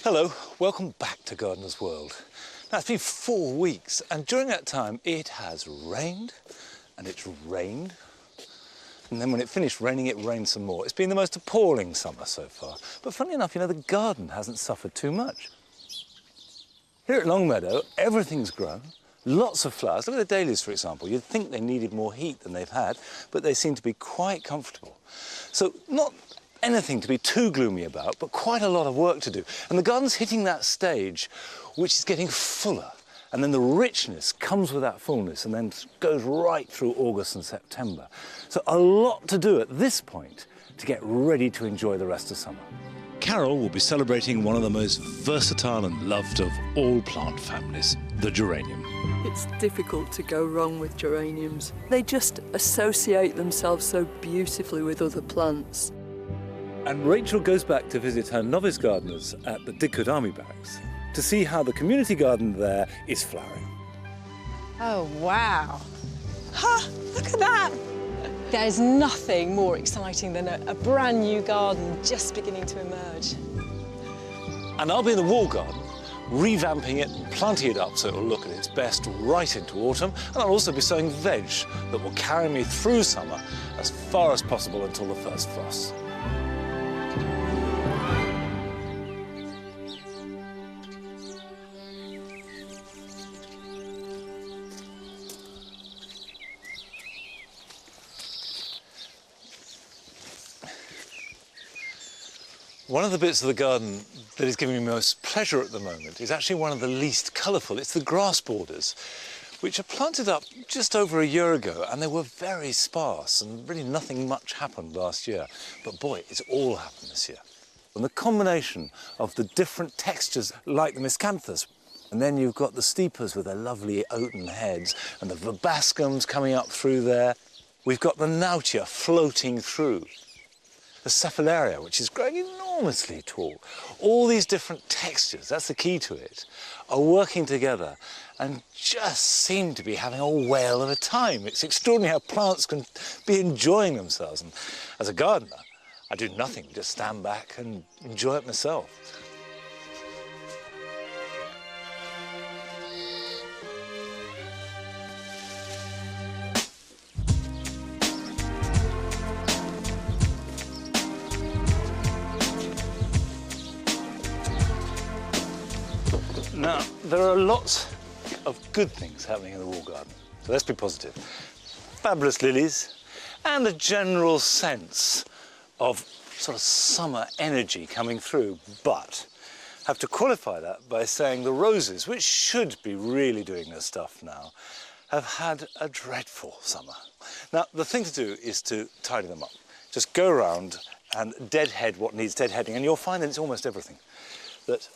Hello, welcome back to Gardener's World. Now it's been 4 weeks and during that time it has rained and it's rained and then when it finished raining it rained some more. It's been the most appalling summer so far, but funnily enough, you know, the garden hasn't suffered too much. Here at Long Meadow everything's grown, lots of flowers. Look at the dahlias, for example. You'd think they needed more heat than they've had, but they seem to be quite comfortable. So not anything to be too gloomy about, but quite a lot of work to do. And the garden's hitting that stage which is getting fuller, and then the richness comes with that fullness and then goes right through August and September. So a lot to do at this point to get ready to enjoy the rest of summer. Carol will be celebrating one of the most versatile and loved of all plant families, the geranium. It's difficult to go wrong with geraniums. They just associate themselves so beautifully with other plants. And Rachel goes back to visit her novice gardeners at the Dikadami Barracks to see how the community garden there is flowering. Oh, wow. Ha! Look at that! There's nothing more exciting than a brand new garden just beginning to emerge. And I'll be in the wall garden, revamping it and planting it up so it'll look at its best right into autumn. And I'll also be sowing veg that will carry me through summer as far as possible until the first frosts. One of the bits of the garden that is giving me most pleasure at the moment is actually one of the least colourful. It's the grass borders, which are planted up just over a year ago, and they were very sparse, and really nothing much happened last year. But boy, it's all happened this year. And the combination of the different textures, like the miscanthus, and then you've got the steepers with their lovely oaten heads, and the verbascums coming up through there. We've got the nautia floating through. The cephalaria, which is growing enormously tall. All these different textures, that's the key to it, are working together and just seem to be having a whale of a time. It's extraordinary how plants can be enjoying themselves. And as a gardener, I do nothing, just stand back and enjoy it myself. Now, there are lots of good things happening in the wall garden, so let's be positive. Fabulous lilies and a general sense of sort of summer energy coming through, but I have to qualify that by saying the roses, which should be really doing their stuff now, have had a dreadful summer. Now, the thing to do is to tidy them up. Just go around and deadhead what needs deadheading, and you'll find that it's almost everything. That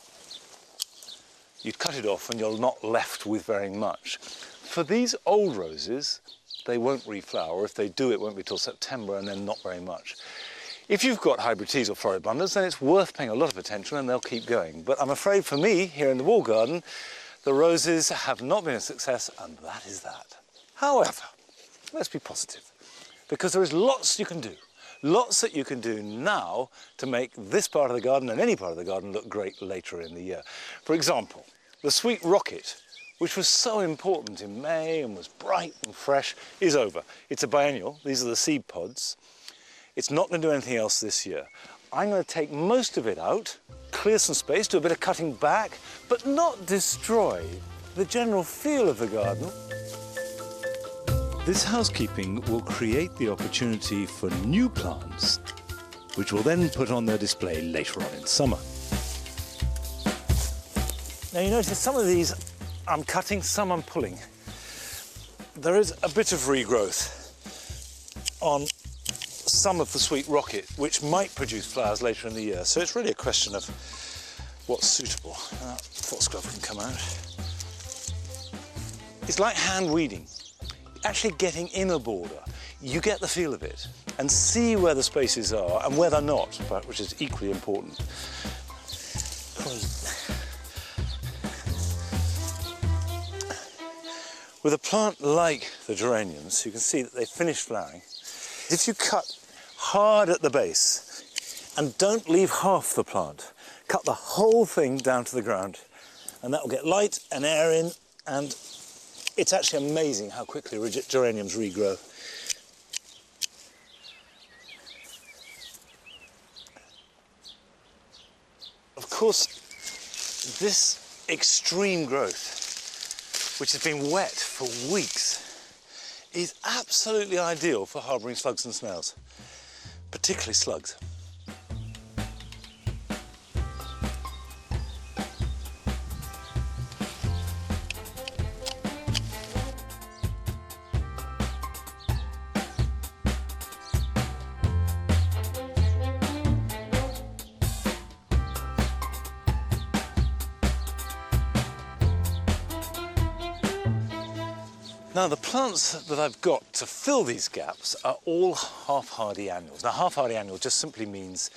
you'd cut it off and you're not left with very much. For these old roses, they won't reflower, or if they do, it won't be till September and then not very much. If you've got hybrid teas or floribundas, then it's worth paying a lot of attention and they'll keep going. But I'm afraid for me, here in the wall garden, the roses have not been a success, and that is that. However, let's be positive, because there is lots you can do. Lots that you can do now to make this part of the garden and any part of the garden look great later in the year. For example, the sweet rocket, which was so important in May and was bright and fresh, is over. It's a biennial. These are the seed pods. It's not going to do anything else this year. I'm going to take most of it out, clear some space, do a bit of cutting back, but not destroy the general feel of the garden. This housekeeping will create the opportunity for new plants, which will then put on their display later on in summer. Now you notice some of these I'm cutting, some I'm pulling. There is a bit of regrowth on some of the sweet rocket, which might produce flowers later in the year. So it's really a question of what's suitable. Foxglove can come out. It's like hand weeding. Actually getting in a border, you get the feel of it and see where the spaces are and where they're not, which is equally important. With a plant like the geraniums, you can see that they've finished flowering. If you cut hard at the base and don't leave half the plant, cut the whole thing down to the ground, and that will get light and air in, and it's actually amazing how quickly geraniums regrow. Of course, this extreme growth, which has been wet for weeks, is absolutely ideal for harbouring slugs and snails, particularly slugs. Now, the plants that I've got to fill these gaps are all half-hardy annuals. Now, half-hardy annual just simply means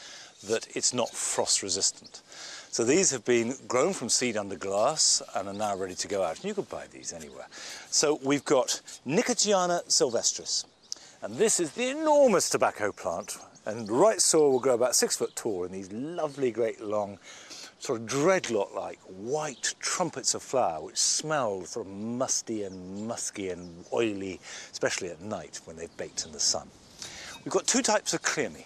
that it's not frost-resistant. So these have been grown from seed under glass and are now ready to go out. And you could buy these anywhere. So we've got Nicotiana sylvestris. And this is the enormous tobacco plant. And right soil will grow about 6 foot tall in these lovely, great, long, sort of dreadlock-like white trumpets of flower, which smell sort of musty and musky and oily, especially at night when they've baked in the sun. We've got two types of clearme.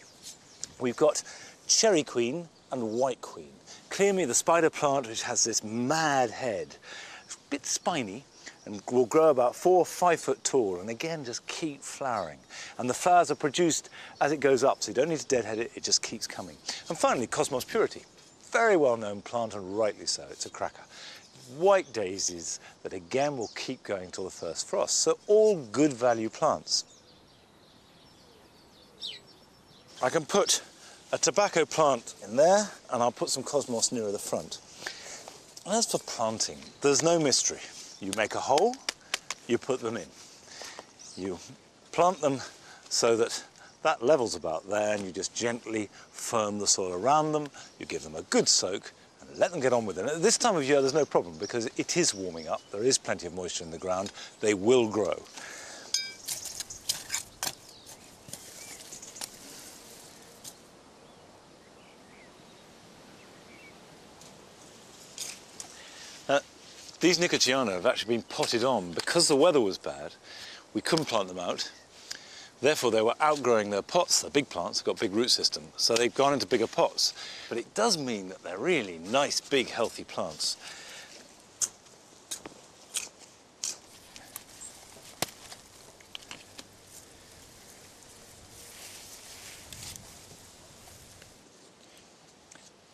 We've got cherry queen and white queen. Clearme, the spider plant, which has this mad head, it's a bit spiny, and will grow about 4 or 5 foot tall, and again just keep flowering. And the flowers are produced as it goes up, so you don't need to deadhead it, it just keeps coming. And finally, Cosmos purity. Very well-known plant, and rightly so, it's a cracker. White daisies that again will keep going till the first frost, so all good value plants. I can put a tobacco plant in there, and I'll put some cosmos nearer the front. And as for planting, there's no mystery. You make a hole, you put them in. You plant them so that that level's about there, and you just gently firm the soil around them. You give them a good soak and let them get on with it. And at this time of year, there's no problem because it is warming up. There is plenty of moisture in the ground. They will grow. These Nicotiana have actually been potted on. Because the weather was bad, we couldn't plant them out. Therefore, they were outgrowing their pots. They're big plants, they've got big root system, so they've gone into bigger pots. But it does mean that they're really nice, big, healthy plants.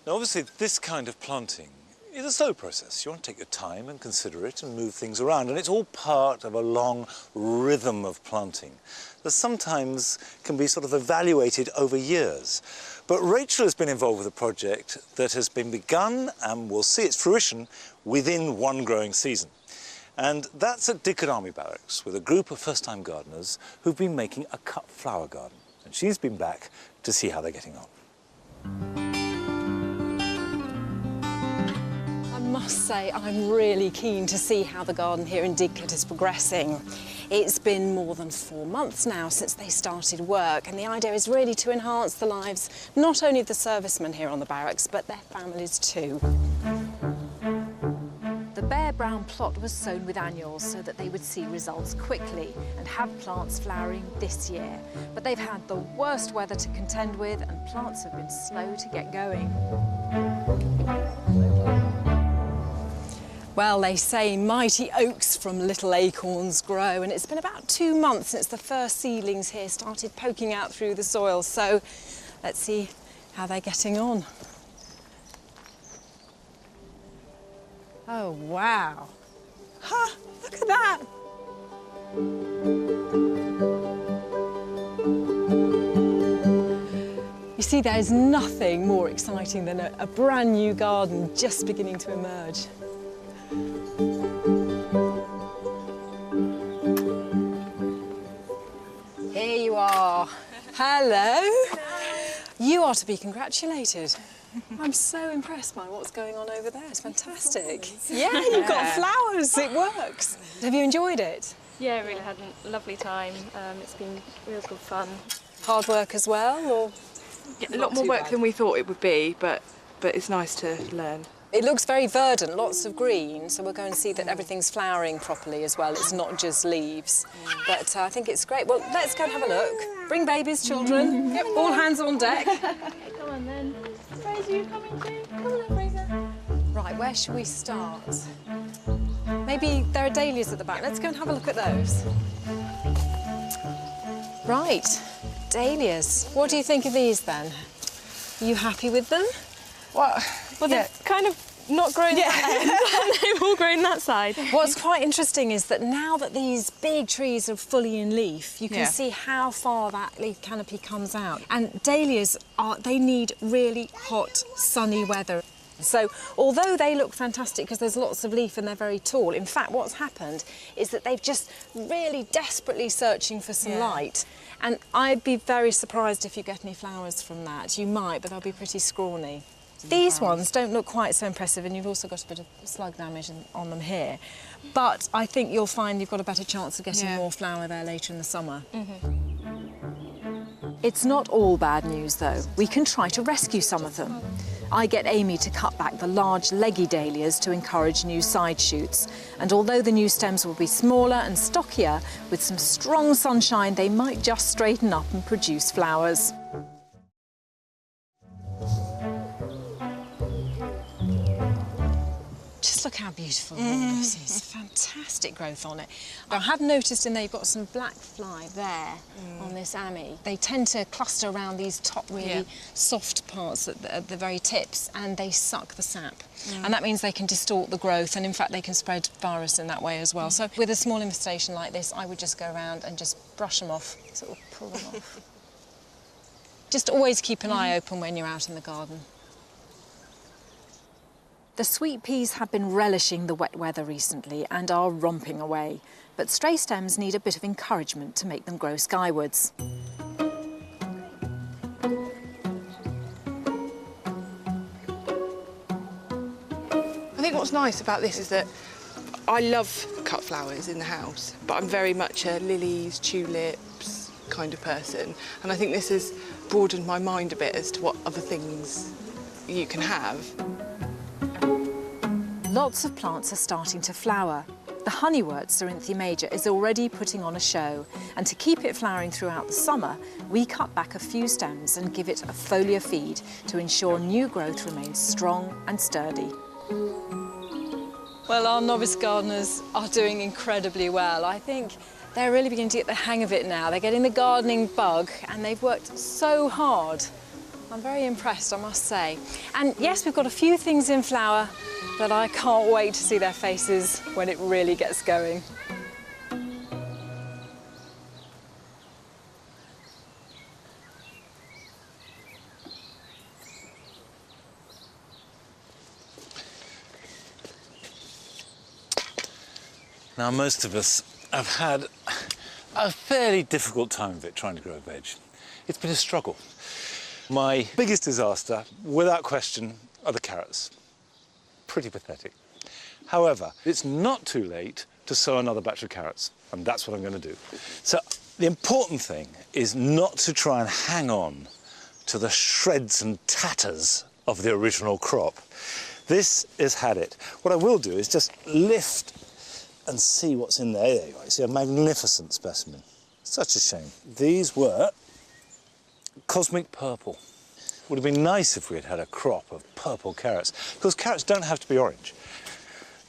Now, obviously, this kind of planting is a slow process. You want to take your time and consider it and move things around, and it's all part of a long rhythm of planting that sometimes can be sort of evaluated over years. But Rachel has been involved with a project that has been begun and will see its fruition within one growing season. And that's at Dikadami Barracks with a group of first-time gardeners who've been making a cut flower garden. And she's been back to see how they're getting on. I must say I'm really keen to see how the garden here in Didcot is progressing. It's been more than 4 months now since they started work, and the idea is really to enhance the lives not only of the servicemen here on the barracks but their families too. The bare brown plot was sown with annuals so that they would see results quickly and have plants flowering this year. But they've had the worst weather to contend with and plants have been slow to get going. Well, they say mighty oaks from little acorns grow, and it's been about 2 months since the first seedlings here started poking out through the soil, so let's see how they're getting on. Oh, wow. Huh, look at that. You see, there's nothing more exciting than a brand new garden just beginning to emerge. Here you are. Hello. You are to be congratulated. I'm so impressed by what's going on over there. It's fantastic. Yeah, you've got flowers. It works. Have you enjoyed it? Yeah, really had a lovely time. It's been real good fun. Hard work as well, or A lot more work than we thought it would be, but but it's nice to learn. It looks very verdant, lots of green, so we'll go and see that everything's flowering properly as well. It's not just leaves. But I think it's great. Well, let's go and have a look. Bring babies, children. Yep, all hands on deck. Come on then. Fraser, you coming too? Come on then, Fraser. Right, where should we start? Maybe there are dahlias at the back. Let's go and have a look at those. Right, dahlias. What do you think of these then? Are you happy with them? Well, They're kind of not growing that end. They've all grown that side. What's quite interesting is that now that these big trees are fully in leaf, you can see how far that leaf canopy comes out. And dahlias, they need really hot, sunny weather. So although they look fantastic because there's lots of leaf and they're very tall, in fact what's happened is that they've just really desperately searching for some light. And I'd be very surprised if you get any flowers from that. You might, but they'll be pretty scrawny. These ones don't look quite so impressive, and you've also got a bit of slug damage on them here. But I think you'll find you've got a better chance of getting more flower there later in the summer. It's not all bad news, though. We can try to rescue some of them. I get Amy to cut back the large leggy dahlias to encourage new side shoots. And although the new stems will be smaller and stockier, with some strong sunshine, they might just straighten up and produce flowers. Look how beautiful all this is. Fantastic growth on it. I have noticed in there you've got some black fly there on this ammy. They tend to cluster around these top really soft parts at the very tips, and they suck the sap. And that means they can distort the growth, and in fact they can spread virus in that way as well. So with a small infestation like this, I would just go around and just brush them off, sort of pull them off. Just always keep an eye open when you're out in the garden. The sweet peas have been relishing the wet weather recently and are romping away, but stray stems need a bit of encouragement to make them grow skywards. I think what's nice about this is that I love cut flowers in the house, but I'm very much a lilies, tulips kind of person, and I think this has broadened my mind a bit as to what other things you can have. Lots of plants are starting to flower. The honeywort Cerinthy major is already putting on a show, and to keep it flowering throughout the summer, we cut back a few stems and give it a foliar feed to ensure new growth remains strong and sturdy. Well, our novice gardeners are doing incredibly well. I think they're really beginning to get the hang of it now. They're getting the gardening bug, and they've worked so hard. I'm very impressed, I must say. And yes, we've got a few things in flower, but I can't wait to see their faces when it really gets going. Now, most of us have had a fairly difficult time of it trying to grow veg. It's been a struggle. My biggest disaster, without question, are the carrots. Pretty pathetic. However, it's not too late to sow another batch of carrots, and that's what I'm going to do. So the important thing is not to try and hang on to the shreds and tatters of the original crop. This has had it. What I will do is just lift and see what's in there. There you go. You see a magnificent specimen. Such a shame. These were cosmic purple. Would have been nice if we had had a crop of purple carrots, because carrots don't have to be orange.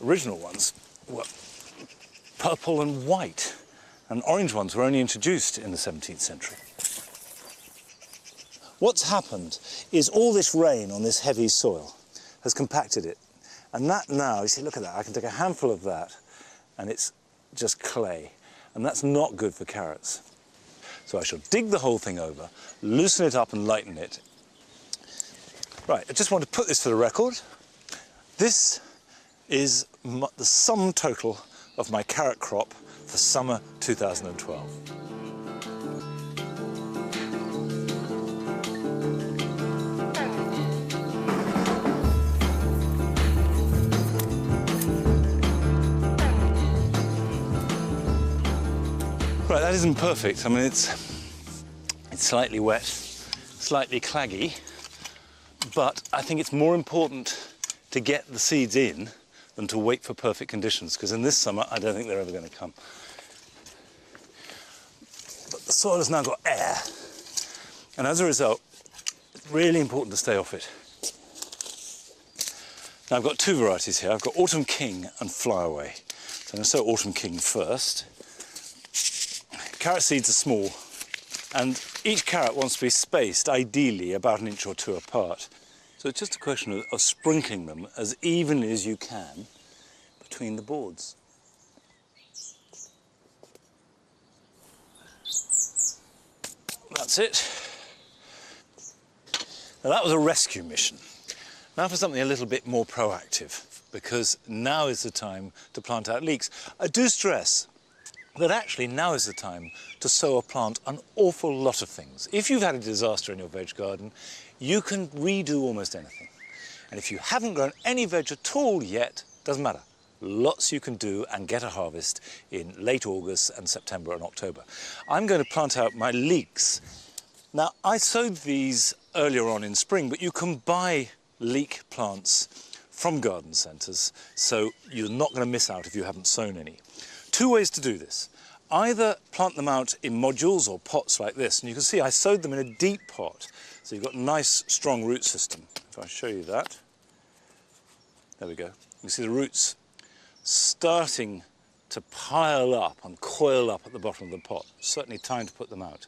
Original ones were purple and white, and orange ones were only introduced in the 17th century. What's happened is all this rain on this heavy soil has compacted it, and that now, you see, look at that, I can take a handful of that, and it's just clay, and that's not good for carrots. So I shall dig the whole thing over, loosen it up and lighten it. Right, I just want to put this for the record. This is the sum total of my carrot crop for summer 2012. Right, that isn't perfect. I mean, it's slightly wet, slightly claggy, But I think it's more important to get the seeds in than to wait for perfect conditions, because in this summer, I don't think they're ever going to come. But the soil has now got air, and as a result, it's really important to stay off it. Now I've got two varieties here. I've got Autumn King and Flyaway. So I'm going to sow Autumn King first. Carrot seeds are small, and each carrot wants to be spaced, ideally, about 1 inch or 2 apart. So it's just a question of sprinkling them as evenly as you can between the boards. That's it. Now that was a rescue mission. Now for something a little bit more proactive, because now is the time to plant out leeks. I do stress that actually now is the time to sow or plant an awful lot of things. If you've had a disaster in your veg garden, you can redo almost anything. And if you haven't grown any veg at all yet, doesn't matter. Lots you can do and get a harvest in late August and September and October. I'm going to plant out my leeks. Now, I sowed these earlier on in spring, but you can buy leek plants from garden centres, so you're not going to miss out if you haven't sown any. Two ways to do this. Either plant them out in modules or pots like this, and you can see I sowed them in a deep pot, so you've got a nice strong root system. If I show you that, there we go. You can see the roots starting to pile up and coil up at the bottom of the pot. Certainly time to put them out.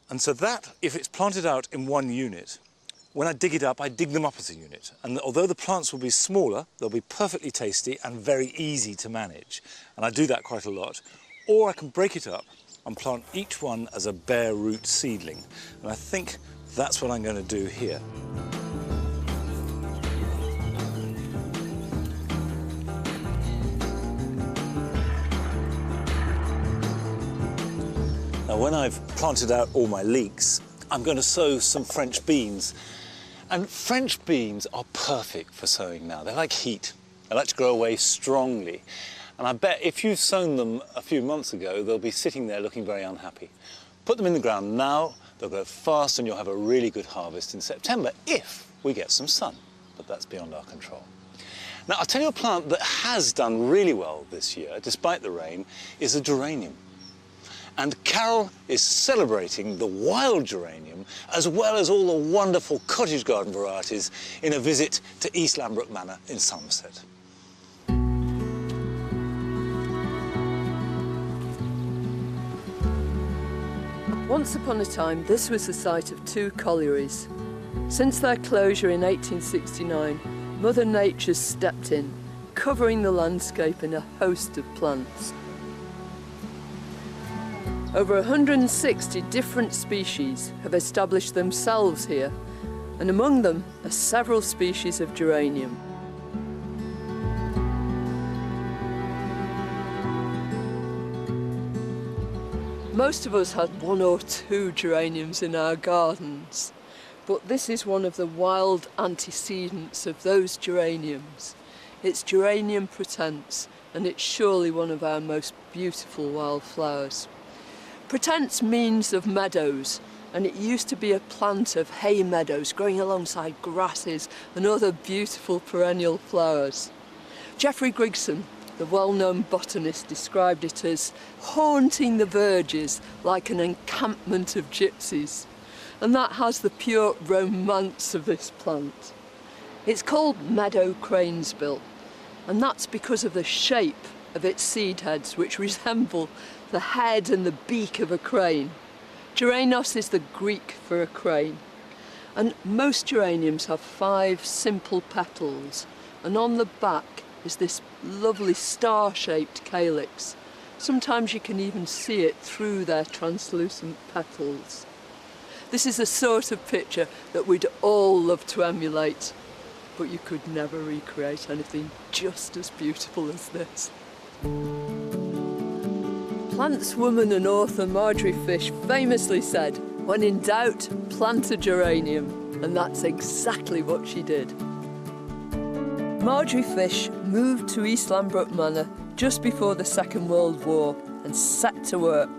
And so that, if it's planted out in one unit, when I dig it up, I dig them up as a unit. And although the plants will be smaller, they'll be perfectly tasty and very easy to manage. And I do that quite a lot. Or I can break it up and plant each one as a bare root seedling. And I think that's what I'm going to do here. Now, when I've planted out all my leeks, I'm going to sow some French beans. And French beans are perfect for sowing now. They like heat. They like to grow away strongly. And I bet if you've sown them a few months ago, they'll be sitting there looking very unhappy. Put them in the ground now, they'll grow fast, and you'll have a really good harvest in September if we get some sun. But that's beyond our control. Now, I'll tell you a plant that has done really well this year, despite the rain, is a geranium. And Carol is celebrating the wild geranium as well as all the wonderful cottage garden varieties in a visit to East Lambrook Manor in Somerset. Once upon a time, this was the site of 2 collieries. Since their closure in 1869, Mother Nature stepped in, covering the landscape in a host of plants. Over 160 different species have established themselves here, and among them are several species of geranium. Most of us had 1 or 2 geraniums in our gardens, but this is one of the wild antecedents of those geraniums. It's Geranium pratense, and it's surely one of our most beautiful wildflowers. Pratense means of meadows, and it used to be a plant of hay meadows growing alongside grasses and other beautiful perennial flowers. Geoffrey Grigson, the well-known botanist, described it as haunting the verges like an encampment of gypsies, and that has the pure romance of this plant. It's called meadow cranesbill, and that's because of the shape of its seed heads, which resemble the head and the beak of a crane. Geranios is the Greek for a crane. And most geraniums have 5 simple petals, and on the back is this lovely star-shaped calyx. Sometimes you can even see it through their translucent petals. This is the sort of picture that we'd all love to emulate, but you could never recreate anything just as beautiful as this. Plantswoman and author Marjorie Fish famously said, "When in doubt, plant a geranium," and that's exactly what she did. Marjorie Fish moved to East Lambrook Manor just before the Second World War and set to work.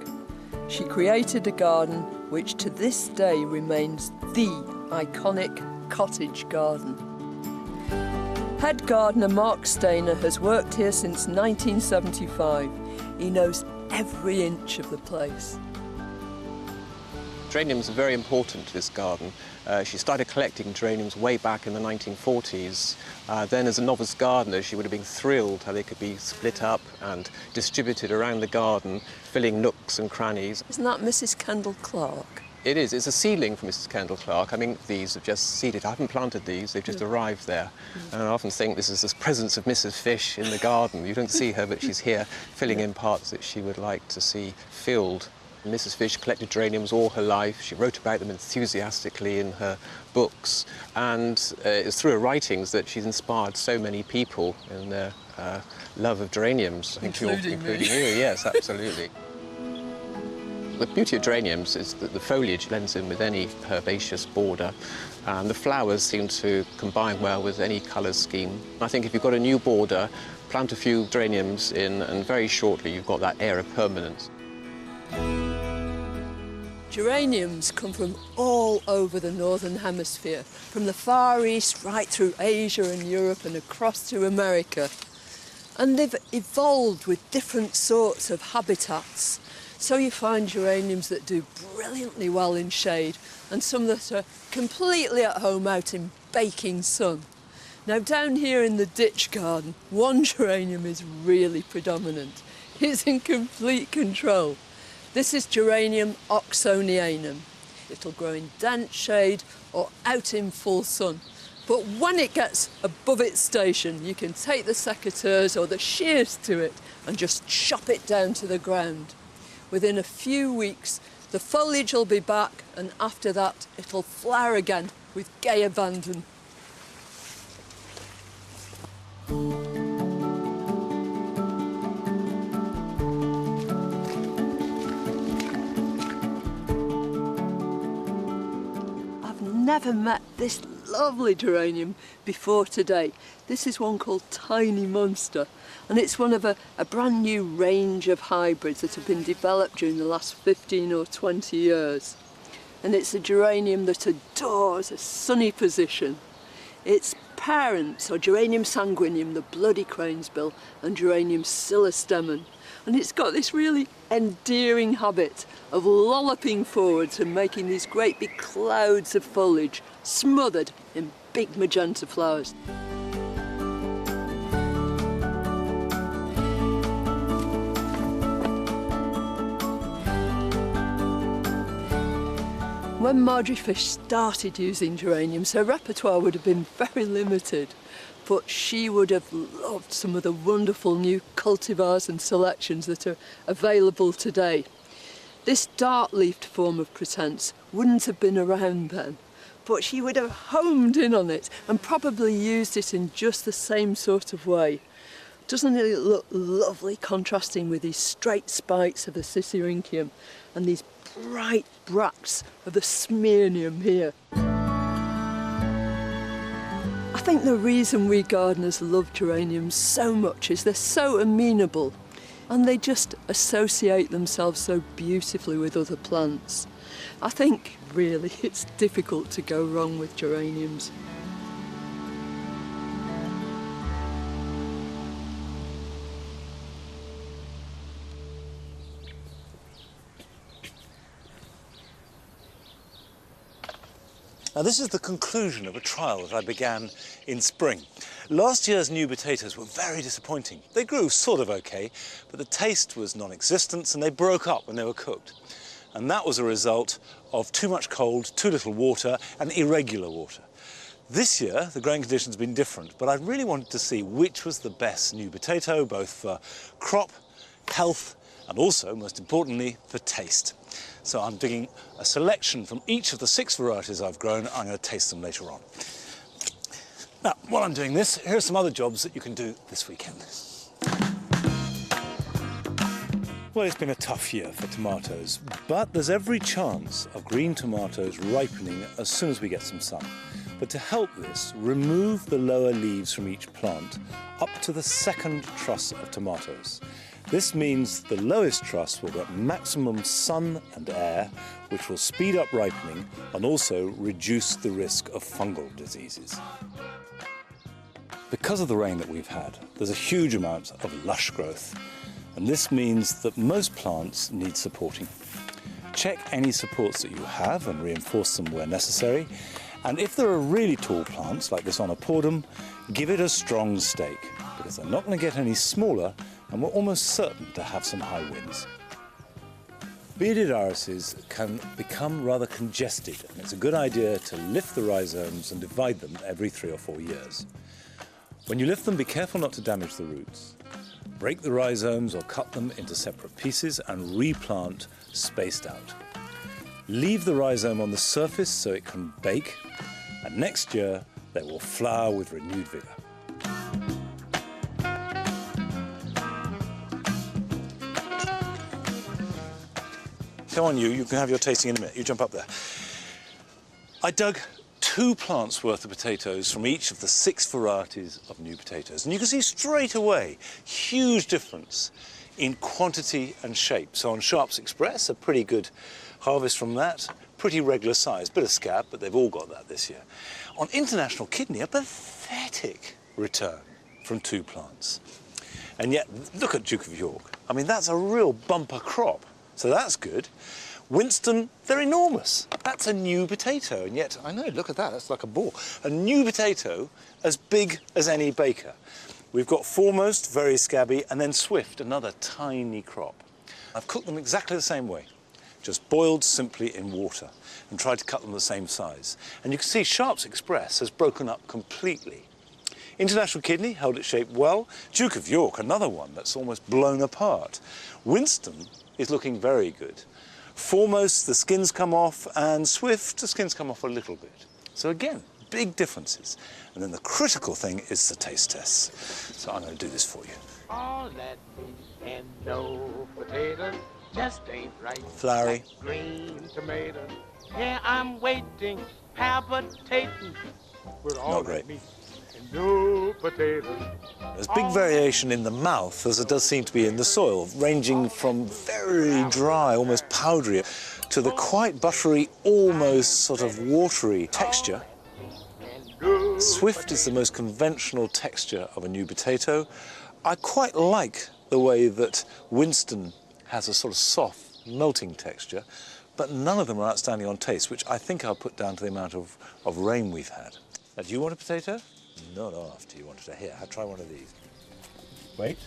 She created a garden which to this day remains the iconic cottage garden. Head gardener Mark Stainer has worked here since 1975. He knows every inch of the place. Geraniums are very important to this garden. She started collecting geraniums way back in the 1940s. Then as a novice gardener, she would have been thrilled how they could be split up and distributed around the garden, filling nooks and crannies. Isn't that Mrs. Kendall Clark? It is. It's a seedling from Mrs. Kendall Clark. I mean, these have just seeded. I haven't planted these. They've just arrived there. And I often think this is the presence of Mrs. Fish in the garden. You don't see her, but she's here filling in parts that she would like to see filled. Mrs. Fish collected geraniums all her life. She wrote about them enthusiastically in her books. And it's through her writings that she's inspired so many people in their love of geraniums. Including me. You, yes, absolutely. The beauty of geraniums is that the foliage blends in with any herbaceous border, and the flowers seem to combine well with any colour scheme. I think if you've got a new border, plant a few geraniums in, and very shortly you've got that air of permanence. Geraniums come from all over the Northern Hemisphere, from the Far East right through Asia and Europe and across to America. And they've evolved with different sorts of habitats. So you find geraniums that do brilliantly well in shade and some that are completely at home out in baking sun. Now down here in the ditch garden, one geranium is really predominant. It's in complete control. This is Geranium oxonianum. It'll grow in dense shade or out in full sun. But when it gets above its station, you can take the secateurs or the shears to it and just chop it down to the ground. Within a few weeks, the foliage will be back, and after that, it'll flower again with gay abandon. I've never met this lovely geranium before today. This is one called Tiny Monster, and it's one of a brand new range of hybrids that have been developed during the last 15 or 20 years. And it's a geranium that adores a sunny position. Its parents are Geranium sanguineum, the bloody cranesbill, and Geranium silestemon. And it's got this really endearing habit of lolloping forwards and making these great big clouds of foliage smothered in big magenta flowers. When Marjorie Fish started using geraniums, her repertoire would have been very limited, but she would have loved some of the wonderful new cultivars and selections that are available today. This dart-leafed form of pretense wouldn't have been around then, but she would have homed in on it and probably used it in just the same sort of way. Doesn't it look lovely contrasting with these straight spikes of the Cicericium and these bright bracts of the Smyrnium here? I think the reason we gardeners love geraniums so much is they're so amenable and they just associate themselves so beautifully with other plants. I think really it's difficult to go wrong with geraniums. Now this is the conclusion of a trial that I began in spring. Last year's new potatoes were very disappointing. They grew sort of okay, but the taste was non-existent and they broke up when they were cooked. And that was a result of too much cold, too little water and irregular water. This year the growing conditions have been different, but I really wanted to see which was the best new potato, both for crop, health and also, most importantly, for taste. So I'm digging a selection from each of the 6 varieties I've grown. I'm going to taste them later on. Now, while I'm doing this, here are some other jobs that you can do this weekend. Well, it's been a tough year for tomatoes, but there's every chance of green tomatoes ripening as soon as we get some sun. But to help this, remove the lower leaves from each plant up to the second truss of tomatoes. This means the lowest truss will get maximum sun and air, which will speed up ripening and also reduce the risk of fungal diseases. Because of the rain that we've had, there's a huge amount of lush growth, and this means that most plants need supporting. Check any supports that you have and reinforce them where necessary. And if there are really tall plants, like this Onopodum, give it a strong stake, because they're not going to get any smaller, and we're almost certain to have some high winds. Bearded irises can become rather congested, and it's a good idea to lift the rhizomes and divide them every 3 or 4 years. When you lift them, be careful not to damage the roots. Break the rhizomes or cut them into separate pieces and replant spaced out. Leave the rhizome on the surface so it can bake, and next year they will flower with renewed vigour. Come on, you can have your tasting in a minute. You jump up there. I dug 2 plants worth of potatoes from each of the 6 varieties of new potatoes. And you can see straight away, huge difference in quantity and shape. So on Sharps Express, a pretty good harvest from that, pretty regular size, bit of scab, but they've all got that this year. On International Kidney, a pathetic return from 2 plants. And yet, look at Duke of York. I mean, that's a real bumper crop, so that's good. Winston, they're enormous. That's a new potato, and yet, I know, look at that, that's like a ball. A new potato as big as any baker. We've got Foremost, very scabby, and then Swift, another tiny crop. I've cooked them exactly the same way, just boiled simply in water, and tried to cut them the same size. And you can see Sharps Express has broken up completely. International Kidney held its shape well. Duke of York, another one that's almost blown apart. Winston is looking very good. Foremost, the skins come off, and Swift, the skins come off a little bit. So again, big differences. And then the critical thing is the taste tests. So I'm going to do this for you. All that meat and no potatoes just ain't right. Flowery. Like green tomatoes. Yeah, I'm waiting, palpitating. With all Not great. that meat and no potatoes. There's big variation in the mouth, as it does seem to be in the soil, ranging from very dry, almost powdery, to the quite buttery, almost sort of watery texture. Swift is the most conventional texture of a new potato. I quite like the way that Winston has a sort of soft, melting texture, but none of them are outstanding on taste, which I think I'll put down to the amount of rain we've had. Now, do you want a potato? Not after you wanted to. Here, try one of these. Wait.